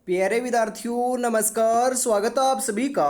प्यारे विद्यार्थियों नमस्कार। स्वागत है आप सभी का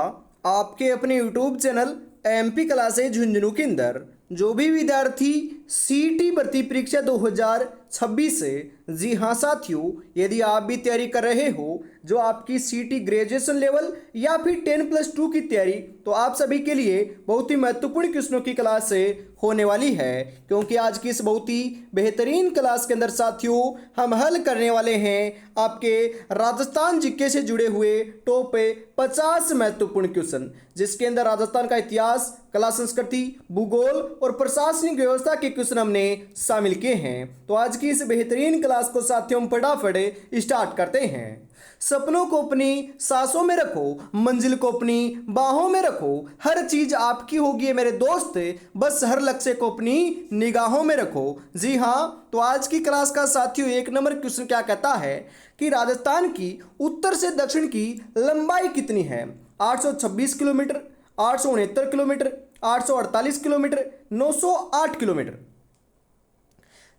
आपके अपने YouTube channel MP classes Jhunjhunu के अंदर। जो भी विद्यार्थी सीटी भर्ती परीक्षा 2026 से, जी हाँ साथियों, यदि आप भी तैयारी कर रहे हो जो आपकी सीटी ग्रेजुएशन लेवल या फिर 10+2 की तैयारी, तो आप सभी के लिए बहुत ही महत्वपूर्ण क्वेश्चनों की क्लास से होने वाली है। क्योंकि आज की इस बहुत ही बेहतरीन क्लास के अंदर साथियों हम हल करने वाले हैं आपके राजस्थान जीके से जुड़े हुए टॉप 50 महत्वपूर्ण क्वेश्चन, जिसके अंदर राजस्थान का इतिहास, कला संस्कृति, भूगोल और प्रशासनिक व्यवस्था के क्वेश्चन हमने शामिल किए हैं। तो आज की इस बेहतरीन क्लास को साथियों हम फटाफट स्टार्ट करते हैं। सपनों को अपनी सांसों में रखो, मंजिल को अपनी बाहों में रखो, हर चीज आपकी होगी मेरे दोस्त, बस हर लक्ष्य को अपनी निगाहों में रखो। जी हाँ, तो आज की क्लास का साथियों एक नंबर क्वेश्चन क्या कहता है कि राजस्थान की उत्तर से दक्षिण की लंबाई कितनी है? 826 किलोमीटर, 869 किलोमीटर, 848 किलोमीटर, 908 किलोमीटर।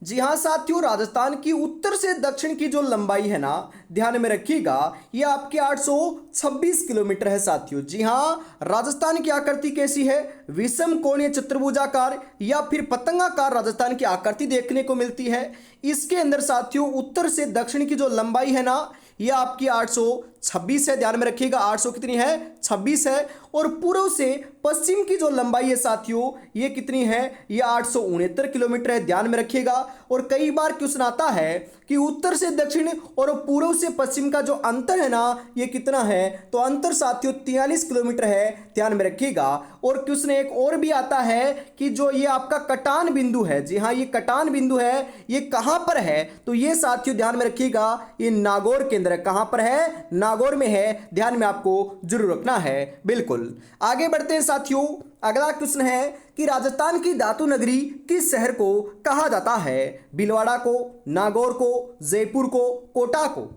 जी हाँ साथियों, राजस्थान की उत्तर से दक्षिण की जो लंबाई है ना, ध्यान में रखिएगा, ये आपके 826 किलोमीटर है साथियों। जी हाँ, राजस्थान की आकृति कैसी है? विषम कोणीय चतुर्भुजाकार या फिर पतंगाकार राजस्थान की आकृति देखने को मिलती है। इसके अंदर साथियों उत्तर से दक्षिण की जो लंबाई है ना, ये आपकी 826 है। ध्यान में रखिएगा, 800 कितनी है? 26 है। और पूर्व से पश्चिम की जो लंबाई है साथियों, ये कितनी है? ये 869 किलोमीटर है। ध्यान में रखिएगा। और कई बार क्वेश्चन आता है कि उत्तर से दक्षिण और पूर्व से पश्चिम का जो अंतर है ना, ये कितना है? तो अंतर साथियों 43 किलोमीटर है। ध्यान में रखिएगा। और क्वेश्चन एक और भी आता है कि जो ये आपका कटान बिंदु है, जी हाँ, ये कटान बिंदु है, ये कहां पर है? तो ये साथियों ध्यान में रखिएगा, ये नागौर के अंदर है। कहां पर है? नागौर में है। ध्यान में आपको जरूर रखना है। बिल्कुल, आगे बढ़ते हैं साथियों। अगला क्वेश्चन है कि राजस्थान की धातु नगरी किस शहर को कहा जाता है? भीलवाड़ा को, नागौर को, जयपुर को, कोटा को?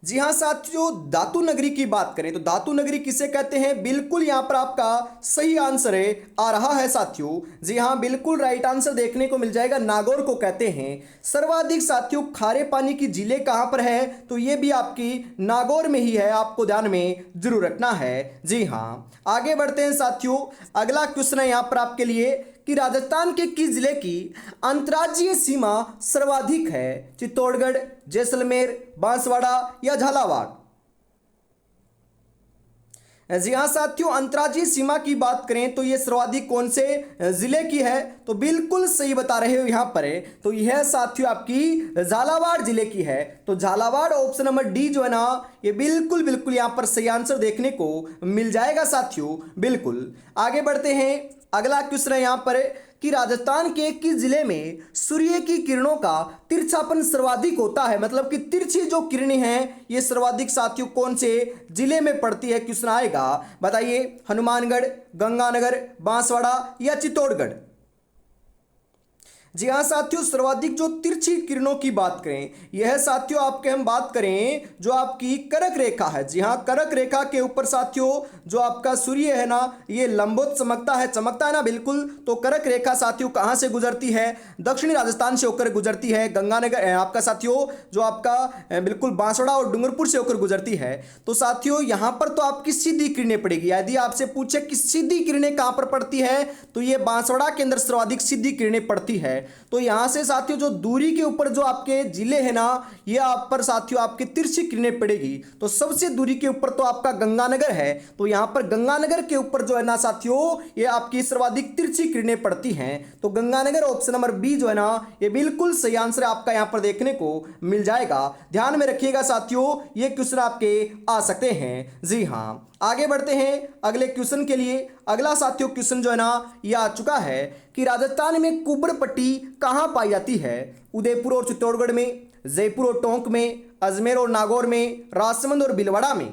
जी हाँ साथियों, धातु नगरी की बात करें तो धातु नगरी किसे कहते हैं? बिल्कुल यहां पर आपका सही आंसर है आ रहा है साथियों। जी हाँ, बिल्कुल राइट आंसर देखने को मिल जाएगा, नागौर को कहते हैं। सर्वाधिक साथियों खारे पानी की झीलें कहां पर है? तो ये भी आपकी नागौर में ही है, आपको ध्यान में जरूर रखना है। जी हाँ, आगे बढ़ते हैं साथियों। अगला क्वेश्चन है यहां पर आपके लिए कि राजस्थान के किस जिले की अंतर्राज्यीय सीमा सर्वाधिक है? चित्तौड़गढ़, जैसलमेर, बांसवाड़ा या झालावाड़? जी हाँ साथियों, अंतर्राज्यीय सीमा की बात करें तो ये सर्वाधिक कौन से जिले की है? तो बिल्कुल सही बता रहे हो यहां पर है। तो यह साथियों आपकी झालावाड़ जिले की है। तो झालावाड़ ऑप्शन नंबर डी जो है ना, ये बिल्कुल बिल्कुल यहां पर सही आंसर देखने को मिल जाएगा साथियों। बिल्कुल, आगे बढ़ते हैं। अगला क्वेश्चन है यहां पर कि राजस्थान के किस जिले में सूर्य की किरणों का तिरछापन सर्वाधिक होता है? मतलब कि तिरछी जो किरणें हैं ये सर्वाधिक साथियों कौन से जिले में पड़ती है? क्वेश्चन आएगा, बताइए। हनुमानगढ़, गंगानगर, बांसवाड़ा या चित्तौड़गढ़? जी हाँ साथियों, सर्वाधिक जो तिरछी किरणों की बात करें, यह साथियों आपके हम बात करें जो आपकी कर्क रेखा है। जी हाँ, कर्क रेखा के ऊपर साथियों जो आपका सूर्य है ना, ये लंबवत चमकता है ना। बिल्कुल, तो कर्क रेखा साथियों कहाँ से गुजरती है? दक्षिणी राजस्थान से होकर गुजरती है। गंगानगर आपका साथियों जो आपका बिल्कुल बांसवाड़ा और डूंगरपुर से होकर गुजरती है। तो साथियों यहाँ पर तो आपकी सीधी किरणें पड़ेगी। यदि आपसे पूछे कि सीधी किरणें कहाँ पर पड़ती है, तो ये बांसवाड़ा के अंदर सर्वाधिक सीधी किरणें पड़ती है। तो यहां से साथियों जो दूरी के ऊपर जो आपके जिले हैं ना, ये आप पर साथियों आपकी तिरछी किरणें पड़ेगी। तो सबसे दूरी के ऊपर तो आपका गंगानगर है। तो यहां पर गंगानगर के ऊपर जो है ना साथियों, ये आपकी सर्वाधिक तिरछी किरणें पड़ती हैं। तो गंगानगर ऑप्शन नंबर बी जो है ना, ये बिल्कुल सही आंसर आपका यहां पर देखने को मिल जाएगा। ध्यान में रखिएगा साथियों, ये क्वेश्चन आपके आ सकते हैं। जी हाँ, आगे बढ़ते हैं अगले क्वेश्चन के लिए। अगला साथियों क्वेश्चन जो है ना, ये आ चुका है कि राजस्थान में कुब्बड़ पट्टी कहां पाई जाती है? उदयपुर और चित्तौड़गढ़ में, जयपुर और टोंक में, अजमेर और नागौर में, राजसमंद और भीलवाड़ा में?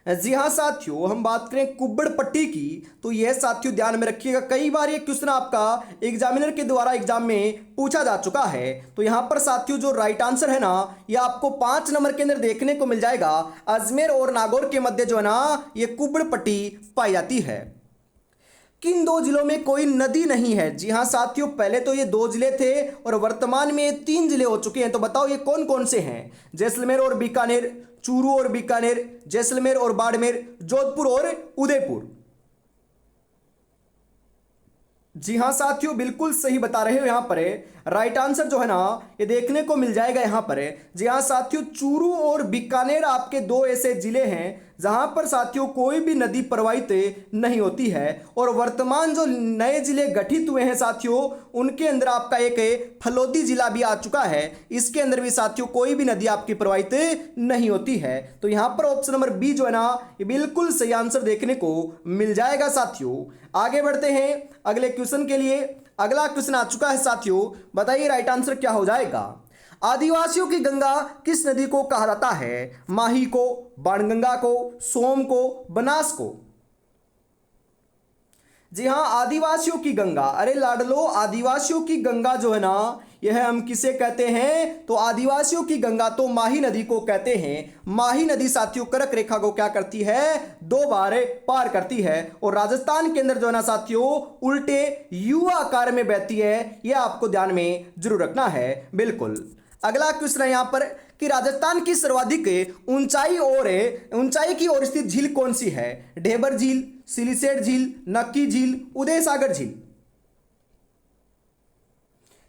जी हाँ साथियों, हम बात करें कुब्बड़ पट्टी की, तो यह साथियों ध्यान में रखिएगा, कई बार ये क्वेश्चन आपका एग्जामिनर के द्वारा एग्जाम में पूछा जा चुका है। तो यहां पर साथियों जो राइट आंसर है ना, ये आपको 5 नंबर के अंदर देखने को मिल जाएगा। अजमेर और नागौर के मध्य जो है ना, ये कुब्बड़ पट्टी पाई जाती है। किन दो जिलों में कोई नदी नहीं है? जी हाँ साथियों, पहले तो ये दो जिले थे और वर्तमान में ये तीन जिले हो चुके हैं। तो बताओ ये कौन कौन से हैं? जैसलमेर और बीकानेर, चूरू और बीकानेर, जैसलमेर और बाड़मेर, जोधपुर और उदयपुर। जी हाँ साथियों, बिल्कुल सही बता रहे हो। यहाँ पर राइट आंसर जो है ना ये देखने को मिल जाएगा यहाँ पर। जी हाँ साथियों, चूरू और बीकानेर आपके दो ऐसे जिले हैं जहां पर साथियों कोई भी नदी प्रवाहित नहीं होती है। और वर्तमान जो नए जिले गठित हुए हैं साथियों, उनके अंदर आपका एक फलोदी जिला भी आ चुका है। इसके अंदर भी साथियों कोई भी नदी आपकी प्रवाहित नहीं होती है। तो यहाँ पर ऑप्शन नंबर बी जो है ना ये बिल्कुल सही आंसर देखने को मिल जाएगा साथियों। आगे बढ़ते हैं अगले क्वेश्चन के लिए। अगला क्वेश्चन आ चुका है साथियों, बताइए राइट आंसर क्या हो जाएगा? आदिवासियों की गंगा किस नदी को कहा जाता है? माही को, बाणगंगा को, सोम को, बनास को? जी हाँ, आदिवासियों की गंगा, अरे लाडलो आदिवासियों की गंगा जो है ना यह हम किसे कहते हैं? तो आदिवासियों की गंगा तो माही नदी को कहते हैं। माही नदी साथियों कर्क रेखा को क्या करती है? दो बार पार करती है और राजस्थान के अंदर जो है ना साथियों उल्टे यू आकार में बहती है। यह आपको ध्यान में जरूर रखना है। बिल्कुल। अगला क्वेश्चन है यहाँ पर कि राजस्थान की सर्वाधिक ऊंचाई की ओर स्थित झील कौन सी है? ढेबर झील, सिलिसेट झील, नक्की झील, उदय सागर झील?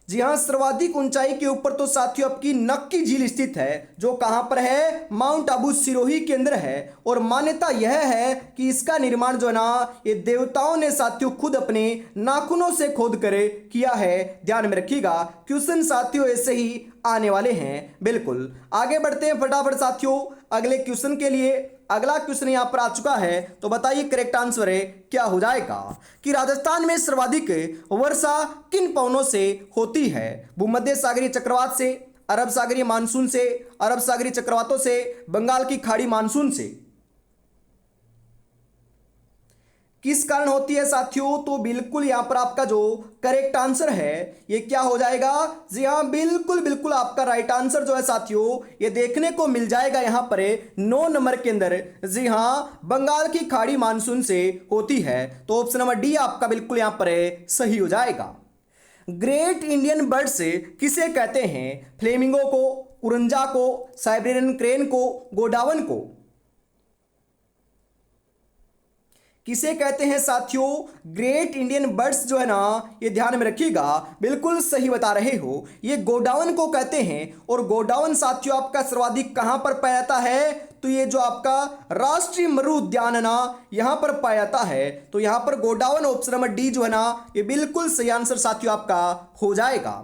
जी हाँ, सर्वाधिक ऊंचाई के ऊपर तो साथियों आपकी नक्की झील स्थित है, जो कहां पर है? माउंट आबू सिरोही के अंदर है। और मान्यता यह है कि इसका निर्माण जो है ना ये देवताओं ने साथियों खुद अपने नाखूनों से खोद कर किया है। ध्यान में रखिएगा, क्वेश्चन साथियों ऐसे ही आने वाले हैं। बिल्कुल। आगे बढ़ते हैं फटाफट साथियों अगले क्वेश्चन के लिए। अगला क्वेश्चन यहां पर आ चुका है, तो बताइए करेक्ट आंसर है क्या हो जाएगा? कि राजस्थान में सर्वाधिक वर्षा किन पवनों से होती है? भूमध्य सागरीय चक्रवात से, अरब सागरीय मानसून से, अरब सागरीय चक्रवातों से, बंगाल की खाड़ी मानसून से? किस कारण होती है साथियों? तो बिल्कुल यहां पर आपका जो करेक्ट आंसर है ये क्या हो जाएगा? जी हाँ, बिल्कुल बिल्कुल आपका राइट आंसर जो है साथियों ये देखने को मिल जाएगा यहां पर 9 नंबर के अंदर। जी हाँ, बंगाल की खाड़ी मानसून से होती है। तो ऑप्शन नंबर डी आपका बिल्कुल यहां पर सही हो जाएगा। ग्रेट इंडियन बर्ड्स किसे कहते हैं? फ्लेमिंगो को, उरंजा को, साइबेरियन क्रेन को, गोडावन को? किसे कहते हैं साथियों? ग्रेट इंडियन बर्ड्स जो है ना ये ध्यान में रखिएगा, बिल्कुल सही बता रहे हो, ये गोडावन को कहते हैं। और गोडावन साथियों आपका सर्वाधिक कहां पर पाया जाता है? तो ये जो आपका राष्ट्रीय मरु उद्यान है ना यहां पर पाया जाता है। तो यहां पर गोडावन ऑप्शन नंबर डी जो है ना ये बिल्कुल सही आंसर साथियों आपका हो जाएगा।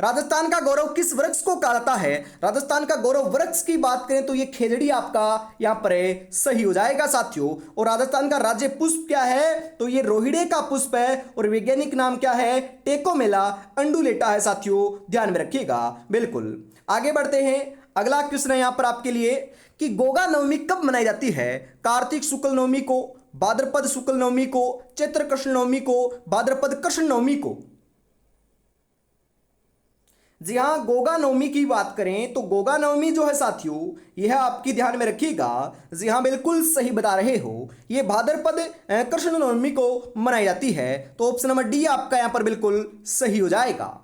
राजस्थान का गौरव किस वृक्ष को कहा जाता है? राजस्थान का गौरव वृक्ष की बात करें तो ये खेजड़ी आपका यहां पर सही हो जाएगा साथियों। और राजस्थान का राज्य पुष्प क्या है? तो ये रोहिड़े का पुष्प है। और वैज्ञानिक नाम क्या है? टेकोमेला अंडुलेटा है साथियों, ध्यान में रखिएगा। बिल्कुल। आगे बढ़ते हैं अगला क्वेश्चन है यहां पर आपके लिए कि गोगा नवमी कब मनाई जाती है? कार्तिक शुक्ल नवमी को, भाद्रपद शुक्ल नवमी को, चैत्र कृष्ण नवमी को, भाद्रपद कृष्ण नवमी को? जी हाँ, गोगा नवमी की बात करें तो गोगा नवमी जो है साथियों यह आपकी ध्यान में रखिएगा। जी हाँ, बिल्कुल सही बता रहे हो, ये भाद्रपद कृष्ण नवमी को मनाई जाती है। तो ऑप्शन नंबर डी आपका यहां पर बिल्कुल सही हो जाएगा।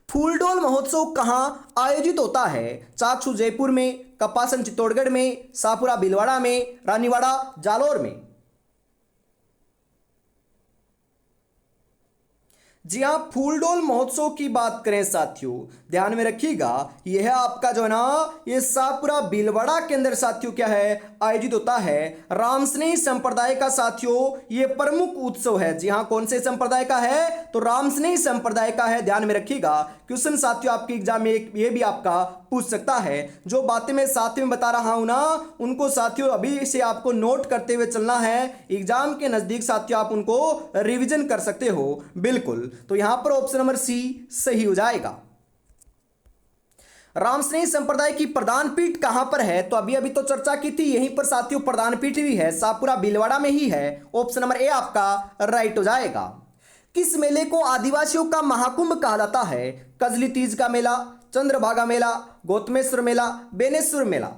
फूलडोल महोत्सव कहाँ आयोजित होता है? चाकसू जयपुर में, कपासन चित्तौड़गढ़ में, सापुरा भीलवाड़ा में, रानीवाड़ा जालोर में? जी हाँ, फूलडोल महोत्सव की बात करें साथियों ध्यान में रखिएगा, यह आपका जो है ना ये सापुरा भीलवाड़ा के अंदर साथियों क्या है आयोजित होता है। रामस्नेही संप्रदाय का साथियों ये प्रमुख उत्सव है। जी हाँ, कौन से संप्रदाय का है? तो रामस्नेही संप्रदाय का है, ध्यान में रखिएगा। क्वेश्चन साथियों आपके एग्जाम में ये भी आपका पूछ सकता है। जो बातें मैं साथ में बता रहा हूं ना उनको साथियों अभी से आपको नोट करते हुए चलना है। एग्जाम के नजदीक साथियों आप उनको रिवीजन कर सकते हो। बिल्कुल। तो यहां पर ऑप्शन नंबर सी सही हो जाएगा। रामस्नेही संप्रदाय की प्रधान पीठ कहां पर है? तो अभी अभी तो चर्चा की थी, यहीं पर साथियों प्रधान पीठ भी है, सापुरा भीलवाड़ा में ही है। ऑप्शन नंबर ए आपका राइट हो जाएगा। किस मेले को आदिवासियों का महाकुंभ कहा जाता है? कजली तीज का मेला, चंद्रभागा मेला, गौतमेश्वर मेला, बेनेश्वर मेला?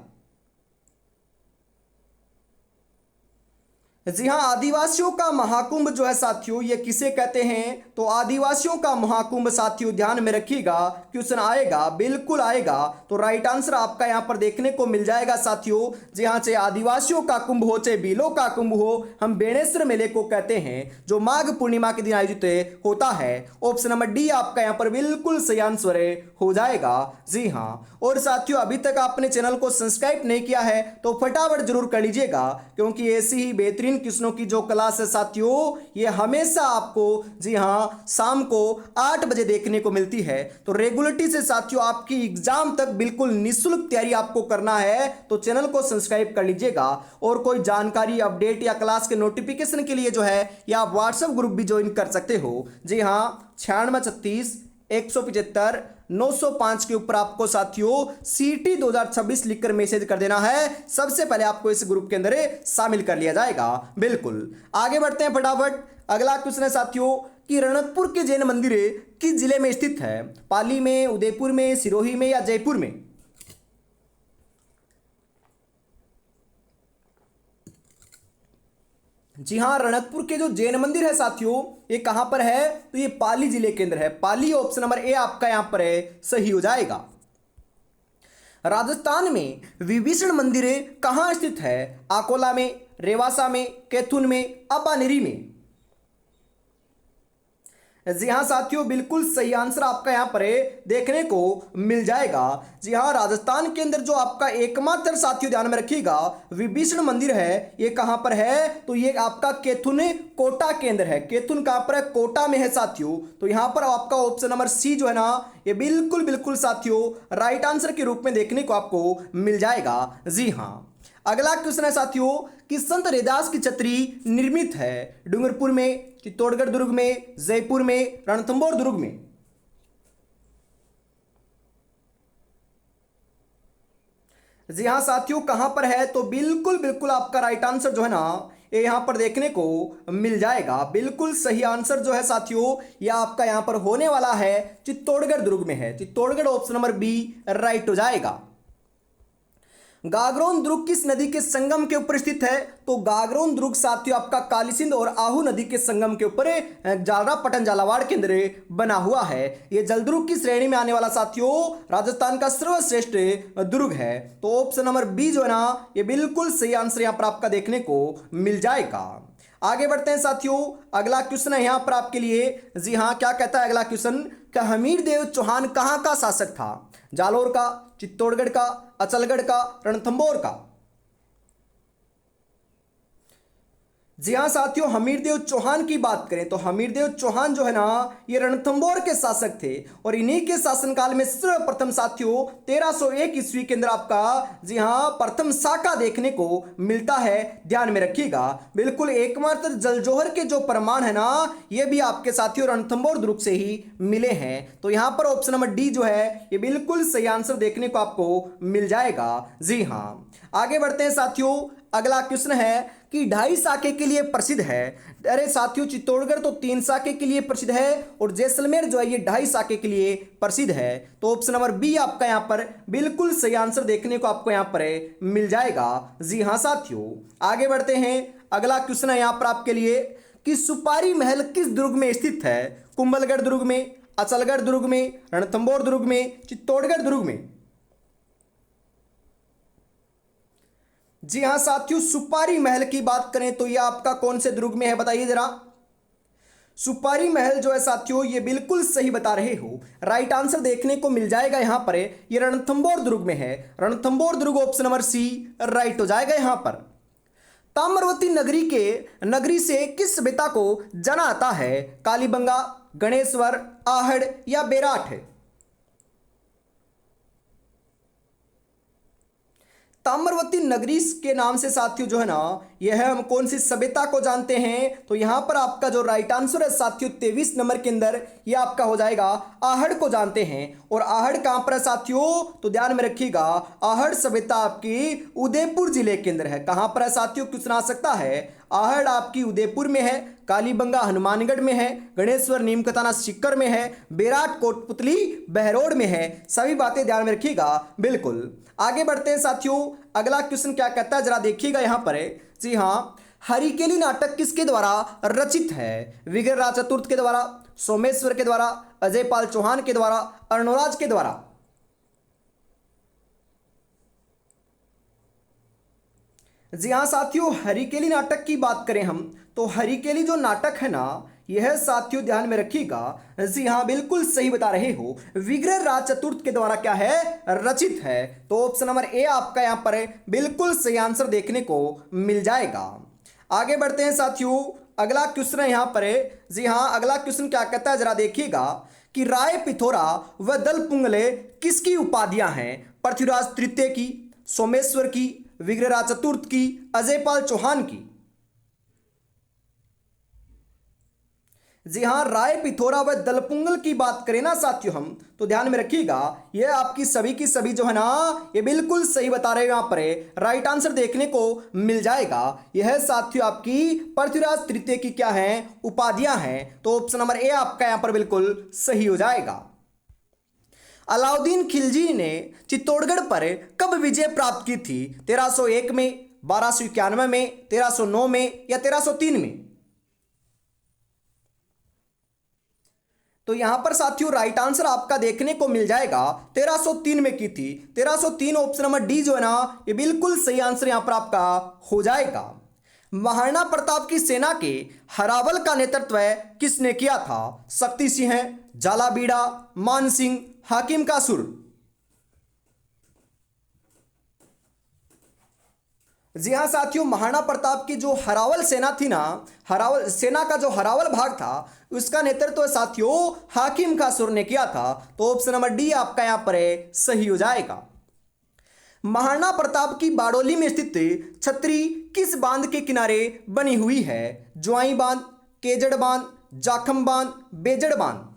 जी हाँ, आदिवासियों का महाकुंभ जो है साथियों, ये किसे कहते हैं? तो आदिवासियों का महाकुंभ साथियों ध्यान में रखिएगा, क्वेश्चन आएगा, बिल्कुल आएगा। तो राइट आंसर आपका यहाँ पर देखने को मिल जाएगा साथियों। जी हाँ, चाहे आदिवासियों का कुंभ हो चाहे बीलों का कुंभ हो, हम बेणेश्वर मेले को कहते हैं, जो माघ पूर्णिमा के दिन आयोजित होता है। ऑप्शन नंबर डी आपका यहाँ पर बिल्कुल सही आंसर हो जाएगा। जी हाँ, और साथियों अभी तक आपने चैनल को सब्सक्राइब नहीं किया है तो फटाफट जरूर कर लीजिएगा, क्योंकि ऐसी ही बेहतरीन क्वेश्चनों की जो क्लास है साथियों, ये हमेशा आपको जी हाँ शाम को 8 बजे देखने को मिलती है। तो रेगुलरिटी से साथियों आपकी एग्जाम तक बिल्कुल निःशुल्क तैयारी आपको करना है, तो चैनल को सब्सक्राइब कर लीजिएगा। और कोई जानकारी अपडेट या क्लास के नोटिफिकेशन के लिए जो है या आप व्हाट्सएप ग्रुप भी ज्वाइन कर सकते हो। जी हाँ, 9636 175 905 के ऊपर आपको साथियों सीटी 2026 लिखकर मैसेज कर देना है। सबसे पहले आपको इस ग्रुप के अंदर शामिल कर लिया जाएगा। बिल्कुल, आगे बढ़ते हैं फटाफट। अगला क्वेश्चन है साथियों कि रणकपुर के जैन मंदिर किस जिले में स्थित है? पाली में, उदयपुर में, सिरोही में या जयपुर में? जी हाँ, रणकपुर के जो जैन मंदिर है साथियों, ये कहां पर है? तो ये पाली जिले के अंदर है। पाली, ऑप्शन नंबर ए आपका यहां पर है सही हो जाएगा। राजस्थान में विभीषण मंदिर कहां स्थित है? अकोला में, रेवासा में, कैथुन में, अबानेरी में? जी हाँ साथियों, बिल्कुल सही आंसर आपका यहाँ पर देखने को मिल जाएगा। जी हाँ, राजस्थान के अंदर जो आपका एकमात्र साथियों ध्यान में रखिएगा विभीषण मंदिर है, ये कहाँ पर है? तो ये आपका कैथुन कोटा के अंदर है। कैथुन कहाँ पर है? कोटा में है साथियों। तो यहाँ पर आपका ऑप्शन नंबर सी जो है ना, ये बिल्कुल बिल्कुल साथियों राइट आंसर के रूप में देखने को आपको मिल जाएगा। जी हाँ, अगला क्वेश्चन है साथियों कि संत रैदास की छतरी निर्मित है डूंगरपुर में, चित्तौड़गढ़ दुर्ग में, जयपुर में, रणथंभौर दुर्ग में? जी हाँ साथियों, कहां पर है? तो बिल्कुल बिल्कुल आपका राइट आंसर जो है ना, ये यहां पर देखने को मिल जाएगा। बिल्कुल सही आंसर जो है साथियों, यह आपका यहां पर होने वाला है चित्तौड़गढ़ दुर्ग में है। Chittorgarh option number B right हो जाएगा। गागरोन दुर्ग किस नदी के संगम के ऊपर स्थित है? तो गागरोन दुर्ग साथियों आपका काली सिंध और आहू नदी के संगम के ऊपर जालरा पटन झालावाड़ के अंदर बना हुआ है। यह जलदुर्ग की श्रेणी में आने वाला साथियों राजस्थान का सर्वश्रेष्ठ दुर्ग है। तो ऑप्शन नंबर बी जो है ना, ये बिल्कुल सही आंसर यहां पर आपका देखने को मिल जाएगा। आगे बढ़ते हैं साथियों, अगला क्वेश्चन है यहां पर आपके लिए। जी हाँ, क्या कहता है अगला क्वेश्चन? क्या हमीरदेव चौहान कहां का शासक था? जालोर का, चित्तौड़गढ़ का, अचलगढ़ का, रणथंभौर का? जी हाँ साथियों, हमीरदेव चौहान की बात करें तो हमीरदेव चौहान जो है ना, ये रणथंभौर के शासक थे। और इन्हीं के शासनकाल में सर्वप्रथम साथियों 1301 ईस्वी के अंदर आपका जी हाँ प्रथम शाखा देखने को मिलता है। ध्यान में रखिएगा, बिल्कुल एकमात्र जलजोहर के जो प्रमाण है ना, ये भी आपके साथियों रणथंभौर दुर्ग से ही मिले हैं। तो यहाँ पर ऑप्शन नंबर डी जो है, ये बिल्कुल सही आंसर देखने को आपको मिल जाएगा। जी हाँ, आगे बढ़ते हैं साथियों। अगला क्वेश्चन है कि 2.5 साके के लिए प्रसिद्ध है। अरे साथियों, चित्तौड़गढ़ तो 3 साके के लिए प्रसिद्ध है और जैसलमेर जो है ये 2.5 साके के लिए प्रसिद्ध है। तो ऑप्शन नंबर बी आपका यहाँ पर बिल्कुल सही आंसर देखने को आपको यहाँ पर मिल जाएगा। जी हाँ साथियों, आगे बढ़ते हैं। अगला क्वेश्चन है यहाँ पर आपके लिए कि सुपारी महल किस दुर्ग में स्थित है? कुंभलगढ़ दुर्ग में, अचलगढ़ दुर्ग में, रणथंभौर दुर्ग में, चित्तौड़गढ़ दुर्ग में? जी हाँ साथियों, सुपारी महल की बात करें तो यह आपका कौन से दुर्ग में है बताइए जरा। सुपारी महल जो है साथियों, ये बिल्कुल सही बता रहे हो। राइट आंसर देखने को मिल जाएगा यहाँ पर, ये रणथंभौर दुर्ग में है। रणथंभौर दुर्ग ऑप्शन नंबर सी राइट हो जाएगा यहाँ पर। ताम्रवती नगरी से किस सभ्यता को जाना आता है? कालीबंगा, गणेश्वर, आहड़ या बेराठ? ताम्रवती नगरी के नाम से साथियों जो है ना, यह है हम कौन सी सभ्यता को जानते हैं? तो यहां पर आपका जो राइट आंसर है साथियों 23 नंबर के अंदर, यह आपका हो जाएगा आहड़ को जानते हैं। और आहड़ कहां पर है साथियों? तो ध्यान में रखिएगा, आहड़ सभ्यता आपकी उदयपुर जिले के अंदर है। कहां पर है साथियों? क्वेश्चन आ सकता है। आहड़ आपकी उदयपुर में है, कालीबंगा हनुमानगढ़ में है, गणेश्वर नीमकताना सीकर में है, बेराट कोटपुतली बहरोड में है। सभी बातें ध्यान में रखिएगा। बिल्कुल, आगे बढ़ते हैं साथियों। अगला क्वेश्चन क्या कहता है जरा देखिएगा यहाँ पर। जी हाँ, हरिकेली नाटक किसके द्वारा रचित है? विग्रहराज चतुर्थ के द्वारा, सोमेश्वर के द्वारा, अजय पाल चौहान के द्वारा, अर्णोराज के द्वारा। जी हाँ साथियों, हरिकेली नाटक की बात करें हम तो हरिकेली जो नाटक है ना, यह साथियों ध्यान में रखिएगा, जी हाँ बिल्कुल सही बता रहे हो, विग्रहराज चतुर्थ के द्वारा क्या है, रचित है। तो ऑप्शन नंबर ए आपका यहाँ पर बिल्कुल सही आंसर देखने को मिल जाएगा। आगे बढ़ते हैं साथियों, अगला क्वेश्चन है यहाँ पर। जी हाँ, अगला क्वेश्चन क्या कहता है जरा देखिएगा कि राय पिथोरा व दलपुंगले किसकी उपाधियां हैं? पृथ्वीराज तृतीय की, सोमेश्वर की, विग्रहराज चतुर्थ की, अजय पाल चौहान की। जी हाँ, राय पिथोरा व दलपुंगल की बात करें ना साथियों हम, तो ध्यान में रखिएगा, ये आपकी सभी की सभी जो है ना, ये बिल्कुल सही बता रहे हैं। यहाँ पर राइट आंसर देखने को मिल जाएगा। यह साथियों आपकी पृथ्वीराज तृतीय की क्या है, उपाधियां हैं। तो ऑप्शन नंबर ए आपका यहाँ पर बिल्कुल सही हो जाएगा। अलाउद्दीन खिलजी ने चित्तौड़गढ़ पर कब विजय प्राप्त की थी? 1301 में, 1291 में, 1309 में या 1303 में? तो यहां पर साथियों राइट आंसर आपका देखने को मिल जाएगा 1303 में की थी। 1303 ऑप्शन नंबर डी जो है ना, ये बिल्कुल सही आंसर यहां पर आपका हो जाएगा। महाराणा प्रताप की सेना के हरावल का नेतृत्व किसने किया था? शक्ति सिंह, झालाबीड़ा, मान सिंह, हाकिम कासुर। जी हाँ साथियों, महाराणा प्रताप की जो हरावल सेना थी ना, हरावल सेना का जो हरावल भाग था, उसका नेतृत्व साथियों हाकिम कासुर ने किया था। तो ऑप्शन नंबर डी आपका यहां पर सही हो जाएगा। महाराणा प्रताप की बारडोली में स्थित छतरी किस बांध के किनारे बनी हुई है? ज्वाई बांध, केजड़ बांध, जाखम बांध, बेजड़ बांध।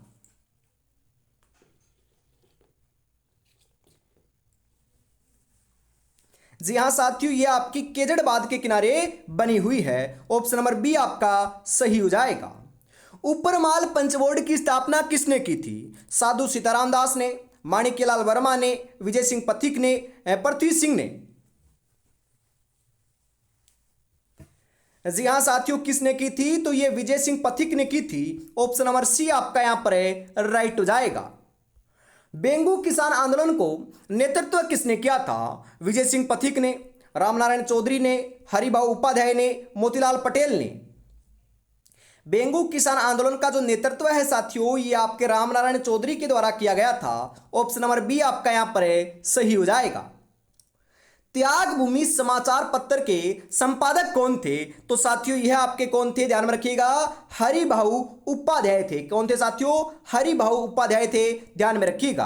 जी हाँ साथियों, ये आपकी केजड़ बांध के किनारे बनी हुई है। ऑप्शन नंबर बी आपका सही हो जाएगा। ऊपरमाल पंचवोड़ की स्थापना किसने की थी? साधु सीताराम दास ने, माणिक्यलाल वर्मा ने, विजय सिंह पथिक ने, पृथ्वी सिंह ने। जी हाँ साथियों, किसने की थी? तो ये विजय सिंह पथिक ने की थी। ऑप्शन नंबर सी आपका यहां पर राइट हो जाएगा। बेंगू किसान आंदोलन को नेतृत्व किसने किया था? विजय सिंह पथिक ने, रामनारायण चौधरी ने, हरिभाऊ उपाध्याय ने, मोतीलाल पटेल ने। बेंगू किसान आंदोलन का जो नेतृत्व है साथियों, ये आपके रामनारायण चौधरी के द्वारा किया गया था। ऑप्शन नंबर बी आपका यहां पर सही हो जाएगा। त्याग भूमि समाचार पत्र के संपादक कौन थे? तो साथियों यह आपके कौन थे, ध्यान में रखिएगा, हरिभाऊ उपाध्याय थे। कौन थे साथियों? हरिभाऊ उपाध्याय थे, ध्यान में रखिएगा।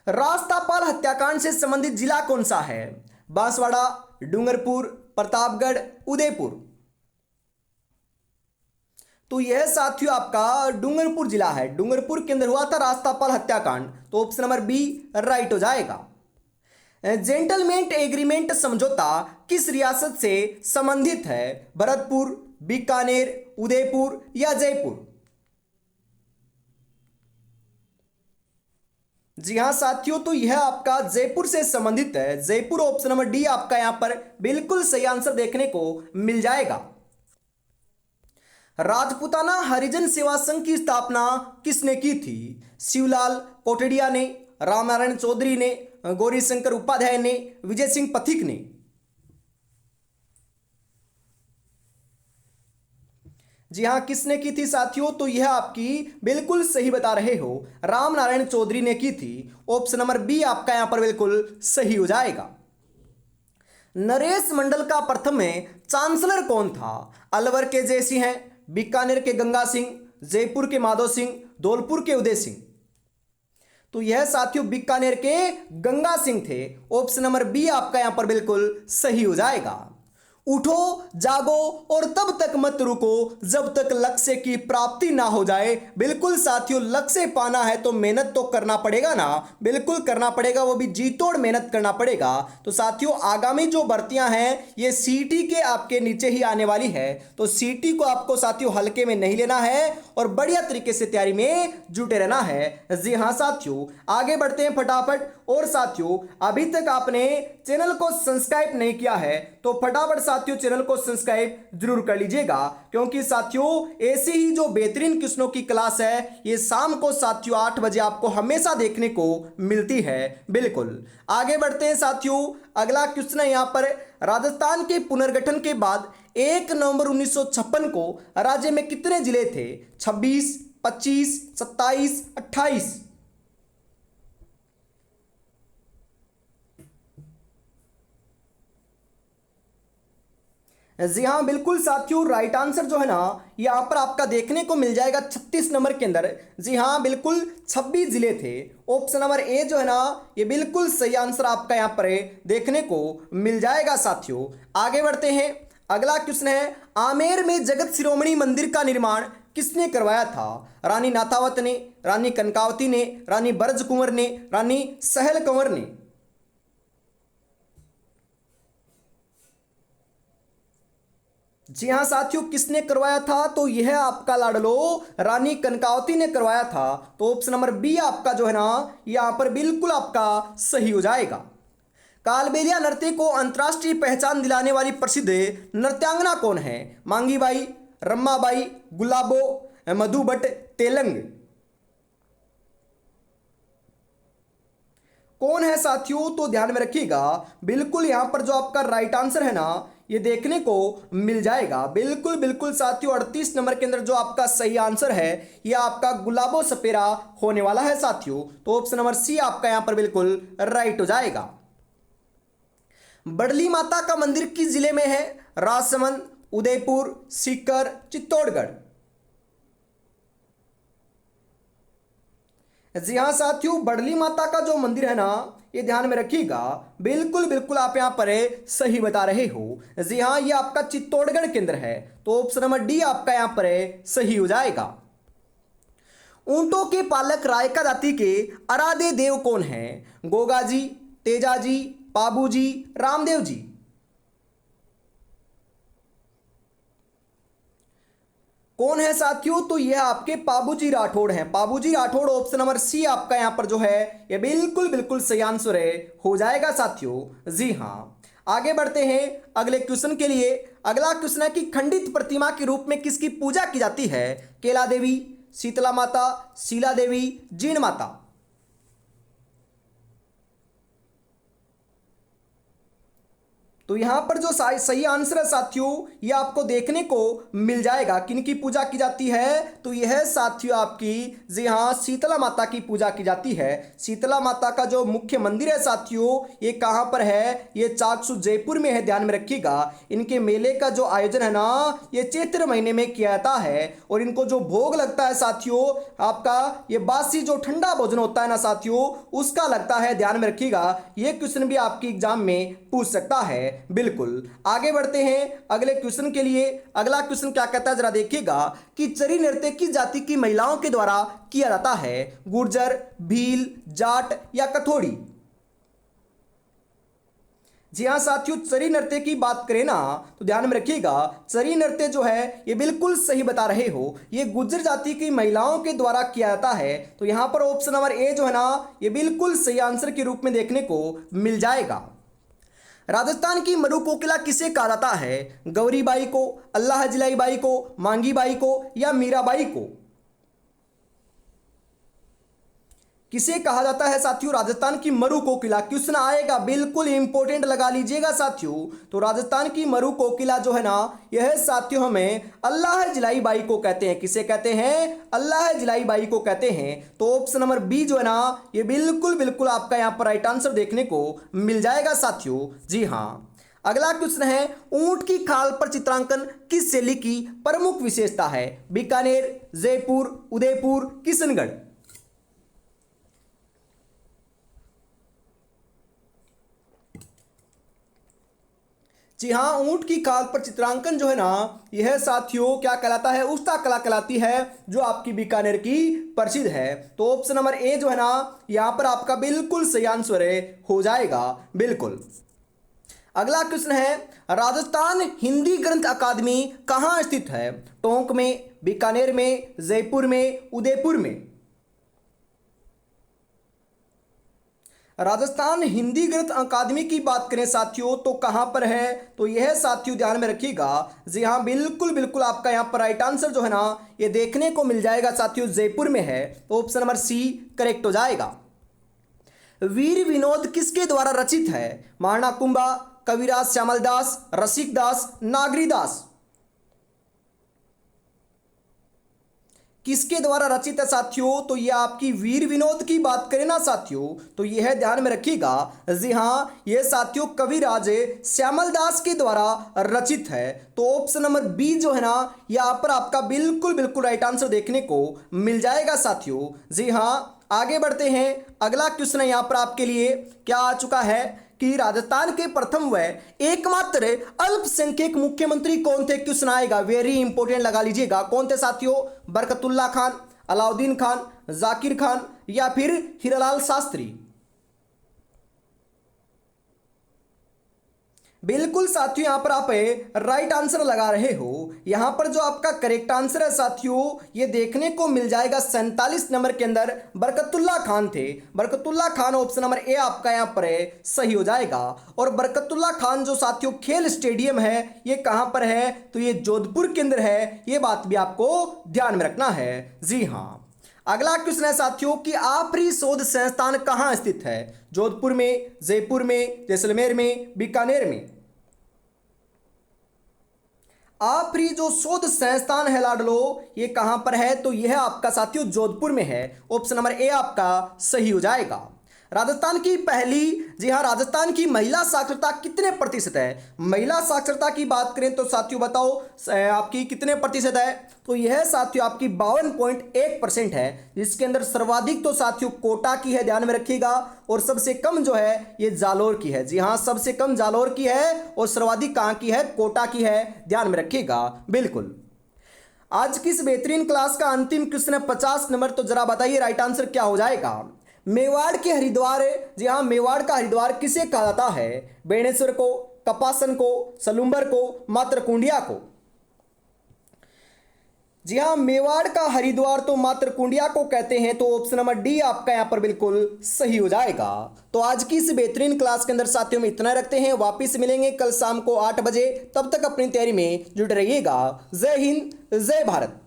रास्तापाल हत्याकांड से संबंधित जिला कौन सा है? बांसवाड़ा, डूंगरपुर, प्रतापगढ़, उदयपुर। तो यह साथियों आपका डूंगरपुर जिला है। डूंगरपुर के अंदर हुआ था रास्तापाल हत्याकांड। तो ऑप्शन नंबर बी राइट हो जाएगा। जेंटलमेंट एग्रीमेंट समझौता किस रियासत से संबंधित है? भरतपुर, बीकानेर, उदयपुर या जयपुर? जी हां साथियों, तो यह आपका जयपुर से संबंधित है। जयपुर ऑप्शन नंबर डी आपका यहां पर बिल्कुल सही आंसर देखने को मिल जाएगा। राजपूताना हरिजन सेवा संघ की स्थापना किसने की थी? शिवलाल कोटड़िया ने, रामनारायण चौधरी ने, गौरीशंकर उपाध्याय ने, विजय सिंह पथिक ने। जी हां, किसने की थी साथियों? तो यह आपकी बिल्कुल सही बता रहे हो, रामनारायण चौधरी ने की थी। ऑप्शन नंबर बी आपका यहां पर बिल्कुल सही हो जाएगा। नरेश मंडल का प्रथम में चांसलर कौन था? अलवर के जय सिंह हैं, बीकानेर के गंगा सिंह, जयपुर के माधव सिंह, धौलपुर के उदय सिंह। तो यह साथियों बीकानेर के गंगा सिंह थे। ऑप्शन नंबर बी आपका यहां पर बिल्कुल सही हो जाएगा। उठो, जागो और तब तक मत रुको जब तक लक्ष्य की प्राप्ति ना हो जाए। बिल्कुल साथियों, लक्ष्य पाना है तो मेहनत तो करना पड़ेगा ना, बिल्कुल करना पड़ेगा, वो भी जी तोड़ मेहनत करना पड़ेगा। तो साथियों आगामी जो भर्तियां हैं ये सीटी के आपके नीचे ही आने वाली है। तो सीटी को आपको साथियों हल्के में नहीं लेना है और बढ़िया तरीके से तैयारी में जुटे रहना है। जी हाँ साथियों, आगे बढ़ते हैं फटाफट। और साथियों अभी तक आपने चैनल को सब्सक्राइब नहीं किया है तो फटाफट साथियों चैनल को सब्सक्राइब जरूर कर लीजिएगा, क्योंकि साथियों ऐसी ही जो बेहतरीन क्वेश्चनों की क्लास है ये शाम को साथियों 8 बजे आपको हमेशा देखने को मिलती है। बिल्कुल आगे बढ़ते हैं साथियों। अगला क्वेश्चन है यहाँ पर, राजस्थान के पुनर्गठन के बाद 1 नवंबर 1956 को राज्य में कितने जिले थे? 26, 25, 27, 28। जी हाँ बिल्कुल साथियों, राइट आंसर जो है ना यहाँ पर आपका देखने को मिल जाएगा 36 नंबर के अंदर। जी हाँ बिल्कुल 26 जिले थे। ऑप्शन नंबर ए जो है ना ये बिल्कुल सही आंसर आपका यहाँ पर देखने को मिल जाएगा साथियों। आगे बढ़ते हैं। अगला क्वेश्चन है, आमेर में जगत शिरोमणि मंदिर का निर्माण किसने करवाया था? रानी नाथावत ने, रानी कनकावती ने, रानी बरज कुंवर ने, रानी सहल कंवर ने। जी हाँ साथियों, किसने करवाया था? तो यह आपका लाडलो रानी कनकावती ने करवाया था। तो ऑप्शन नंबर बी आपका जो है ना यहां पर बिल्कुल आपका सही हो जाएगा। कालबेलिया नृत्य को अंतर्राष्ट्रीय पहचान दिलाने वाली प्रसिद्ध नृत्यांगना कौन है? मांगी बाई, रम्माबाई, गुलाबो, मधुबट, तेलंग। कौन है साथियों? तो ध्यान में रखिएगा, बिल्कुल यहां पर जो आपका राइट आंसर है ना ये देखने को मिल जाएगा। बिल्कुल बिल्कुल साथियों 38 नंबर के अंदर जो आपका सही आंसर है ये आपका गुलाबो सपेरा होने वाला है साथियों। तो ऑप्शन नंबर सी आपका यहां पर बिल्कुल राइट हो जाएगा। बड़ली माता का मंदिर किस जिले में है? राजसमंद, उदयपुर, सीकर, चित्तौड़गढ़। जी हाँ साथियों, बड़ली माता का जो मंदिर है ना ये ध्यान में रखिएगा, बिल्कुल बिल्कुल आप यहां पर सही बता रहे हो। जी हाँ ये आपका चित्तौड़गढ़ के अंदर है। तो ऑप्शन नंबर डी आपका यहां पर सही हो जाएगा। ऊंटों के पालक रायका जाति के आराध्य देव कौन है? गोगाजी, तेजाजी, पाबूजी, रामदेव जी। कौन है साथियों? तो यह आपके पाबूजी राठौड़ हैं। Pabuji Rathore option number C आपका यहां पर जो है यह बिल्कुल बिल्कुल सही आंसर है हो जाएगा साथियों। जी हां आगे बढ़ते हैं अगले क्वेश्चन के लिए। अगला क्वेश्चन है कि खंडित प्रतिमा के रूप में किसकी पूजा की जाती है? केला देवी, शीतला माता, शीला देवी, जीण माता। तो यहां पर जो सही आंसर है साथियों ये आपको देखने को मिल जाएगा। किनकी पूजा की जाती है? तो यह साथियों आपकी जी हां शीतला माता की पूजा की जाती है। शीतला माता का जो मुख्य मंदिर है साथियों ये कहां पर है? ये चाकसू जयपुर में है। ध्यान में रखिएगा, इनके मेले का जो आयोजन है ना ये चैत्र महीने में किया जाता है और इनको जो भोग लगता है साथियों आपका ये बासी जो ठंडा भोजन होता है ना साथियों उसका लगता है। ध्यान में रखिएगा, ये क्वेश्चन भी आपकी एग्जाम में पूछ सकता है। बिल्कुल आगे बढ़ते हैं अगले क्वेश्चन के लिए। अगला क्वेश्चन क्या कहता है जरा देखिएगा कि चरी नृत्य किस जाति की महिलाओं के द्वारा किया जाता है? गुर्जर, भील, जाट या कथोड़ी। जी हाँ साथियों, चरी नृत्य की बात करें ना तो ध्यान में रखिएगा, चरी नृत्य जो है ये बिल्कुल सही बता रहे हो, ये गुर्जर जाति की महिलाओं के द्वारा किया जाता है। तो यहां पर ऑप्शन नंबर ए जो है ना ये बिल्कुल सही आंसर के रूप में देखने को मिल जाएगा। राजस्थान की मरु कोकिला किसे कहा जाता है? गौरीबाई को, अल्लाह जिलाई बाई को, मांगी बाई को या मीराबाई को। किसे कहा जाता है साथियों राजस्थान की मरु कोकिला? क्वेश्चन आएगा, बिल्कुल इंपॉर्टेंट लगा लीजिएगा साथियों। तो राजस्थान की मरु कोकिला जो है ना यह साथियों हमें अल्लाह जिलाई बाई को कहते हैं। किसे कहते हैं? अल्लाह जिलाई बाई को कहते हैं। तो ऑप्शन नंबर बी जो है ना ये बिल्कुल बिल्कुल आपका यहां पर राइट आंसर देखने को मिल जाएगा साथियों। जी हाँ अगला क्वेश्चन है, ऊंट की खाल पर चित्रांकन किस शैली की प्रमुख विशेषता है? बीकानेर, जयपुर, उदयपुर, किशनगढ़। जी हाँ, ऊंट की खाल पर चित्रांकन जो है ना यह साथियों क्या कहलाता है? उस्ता कला कहलाती है जो आपकी बीकानेर की प्रसिद्ध है। तो ऑप्शन नंबर ए जो है ना यहां पर आपका बिल्कुल सही आंसर हो जाएगा। बिल्कुल अगला क्वेश्चन है, राजस्थान हिंदी ग्रंथ अकादमी कहाँ स्थित है? टोंक में, बीकानेर में, जयपुर में, उदयपुर में। राजस्थान हिंदी गणित अकादमी की बात करें साथियों तो कहाँ पर है, तो यह साथियों ध्यान में रखिएगा। जी हाँ, बिल्कुल बिल्कुल आपका यहाँ पर राइट आंसर जो है ना ये देखने को मिल जाएगा साथियों, जयपुर में है। तो ऑप्शन नंबर सी करेक्ट हो जाएगा। वीर विनोद किसके द्वारा रचित है? महाराणा कुंभा, कविराज श्यामल दास, रसिक दास, नागरी दास, किसके द्वारा रचित है साथियों? तो ये आपकी वीर विनोद की बात करें ना साथियों तो यह ध्यान में रखिएगा। जी हाँ, ये साथियों कविराज श्यामल दास के द्वारा रचित है। तो ऑप्शन नंबर बी जो है ना यहाँ पर आपका बिल्कुल बिल्कुल राइट आंसर देखने को मिल जाएगा साथियों। जी हाँ, आगे बढ़ते हैं। अगला क्वेश्चन है यहाँ पर आपके लिए क्या आ चुका है कि राजस्थान के प्रथम व एकमात्र अल्पसंख्यक मुख्यमंत्री कौन थे? क्वेश्चन आएगा, वेरी इंपॉर्टेंट, लगा लीजिएगा। कौन थे साथियों? बरकतुल्ला खान, अलाउद्दीन खान, जाकिर खान या फिर हीरालाल शास्त्री? बिल्कुल साथियों यहाँ पर आप राइट आंसर लगा रहे हो। यहाँ पर जो आपका करेक्ट आंसर है साथियों ये देखने को मिल जाएगा 47 नंबर के अंदर बरकतुल्ला खान थे। Barkatullah Khan option number A आपका यहाँ पर सही हो जाएगा। और बरकतुल्ला खान जो साथियों खेल स्टेडियम है ये कहाँ पर है? तो ये जोधपुर के अंदर है, ये बात भी आपको ध्यान में रखना है। जी हाँ, अगला क्वेश्चन है साथियों कि आफरी शोध संस्थान कहाँ स्थित है? जोधपुर में, जयपुर में, जैसलमेर में, बीकानेर में? आफरी जो शोध संस्थान है लाडलो ये कहां पर है? तो यह आपका साथियों जोधपुर में है। ऑप्शन नंबर ए आपका सही हो जाएगा। राजस्थान की पहली, जी हाँ, राजस्थान की महिला साक्षरता कितने प्रतिशत है? महिला साक्षरता की बात करें तो साथियों बताओ आपकी कितने प्रतिशत है? तो यह साथियों आपकी 52.1% है, जिसके अंदर सर्वाधिक तो साथियों कोटा की है, ध्यान में रखिएगा, और सबसे कम जो है ये जालोर की है। जी हाँ, सबसे कम जालोर की है और सर्वाधिक कहाँ की है? कोटा की है, ध्यान में रखिएगा। बिल्कुल। आज की इस बेहतरीन क्लास का अंतिम क्वेश्चन है 50 नंबर, तो जरा बताइए राइट आंसर क्या हो जाएगा? मेवाड़ के हरिद्वार, जी हाँ, मेवाड़ का हरिद्वार किसे कहा जाता है? बेणेश्वर को, कपासन को, सलूम्बर को, मात्र कुंडिया को? जी हाँ, मेवाड़ का हरिद्वार तो मात्र कुंडिया को कहते हैं। तो ऑप्शन नंबर डी आपका यहाँ पर बिल्कुल सही हो जाएगा। तो आज की इस बेहतरीन क्लास के अंदर साथियों में इतना रखते हैं, वापिस मिलेंगे कल शाम को 8 बजे। तब तक अपनी तैयारी में जुटे रहिएगा। जय हिंद, जय भारत।